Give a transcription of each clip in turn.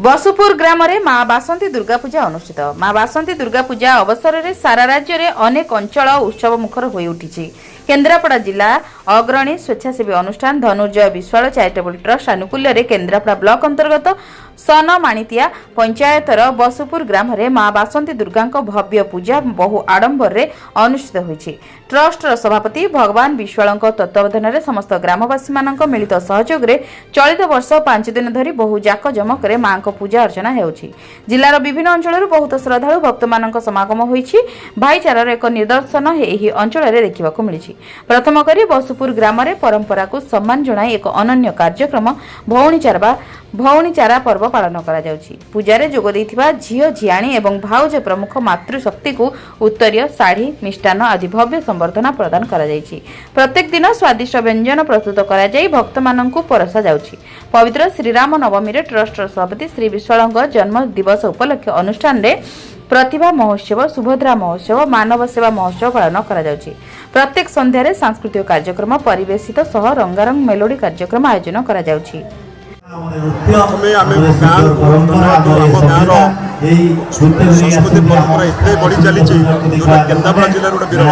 बसुपुर ग्राम रे माँ बासंती दुर्गा पूजा अनुष्ठित। माँ बासंती दुर्गा पूजा अवसर में सारा राज्य में अनेक अंचल उत्सव मुखर हो उठी। केन्द्रापड़ा जिला अग्रणी स्वेच्छासेवी अनुष्ठान धनुर्जय विश्वाल चैरिटेबल ट्रस्ट आनुकूल्य रे केन्द्रापड़ा ब्लॉक अंतर्गत सन माणितिया पंचायतर बसुपुर ग्राम रे माँ बासंती दुर्गा भव्य पूजा बहु आडंबर रे अनुष्ठित होईछि। ट्रस्टर सभापति भगवान विश्वाल तत्वावधान में समस्त ग्रामवासी मानक मिलित सहयोग रे चलित वर्ष 5 दिन धरी बहु जाकजमक रे मां को पूजा अर्चना हेउछि। जिलार विभिन्न अंचल बहुत श्रद्धालु भक्त मानक समागम होईछि। भाईचारार एक निदर्शन एही अंचल रे देखिबाकू मिलिछि। प्रथम करी बसुपुर ग्राम रे परंपरा को सम्मान जणाई एक अनन्य कार्यक्रम भौणी चारा पर्व पालन करा जाउछि। पूजारे जोग दैथिबा झियो झियाणी एवं भाउज प्रमुख मातृशक्ति को उत्तरीय साड़ी मिष्टान्न आदि भव्य संबर्धना प्रदान करा जाइछि। प्रत्येक दिन स्वादिष्ट व्यंजन प्रस्तुत करा जाई भक्त माननकु परसा जाउछि। पवित्र श्रीराम नवमी रे ट्रस्ट सभापति श्री विश्वालंग जन्म दिवस उपलक्ष्य अनुष्ठान रे प्रतिभा महोत्सव सुभद्रा महोत्सव मानव सेवा महोत्सव पालन करा जाउछि। प्रत्येक संध्या रे सांस्कृतिक कार्यक्रम परिवेशित सह रंगारंग मेलोडी कार्यक्रम आयोजन करा जाउछि। प्रथमे आम गाँव संस्कृति परंपरा एत बढ़ी चली केन्द्रापड़ा जिले गोटे विरल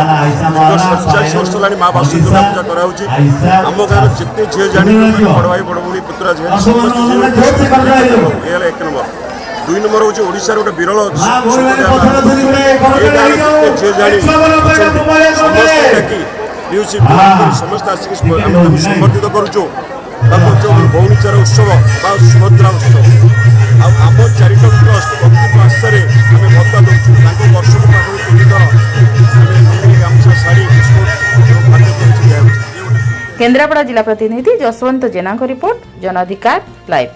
47 वर्ष है माँ बासंती दुर्गा पूजा कराऊँगी। आम गाँव जिते झील जाणी बड़ भाई बड़ भाई पुतरा झील एक नंबर 2 नंबर हूँ ओडिशा गोटे विरल झील जाणी समस्त आसिक समर्थित करुचु भौणी चारा उत्सव सुभद्रा उत्सव आम चैरिटेबल ट्रस्ट प्रत्येक मासरे आम भत्ता दूसरी वर्षक गामछा शाढ़ी बिस्कुट। केन्द्रापड़ा जिला प्रतिनिधि जसवंत जेना रिपोर्ट जन अधिकार लाइव।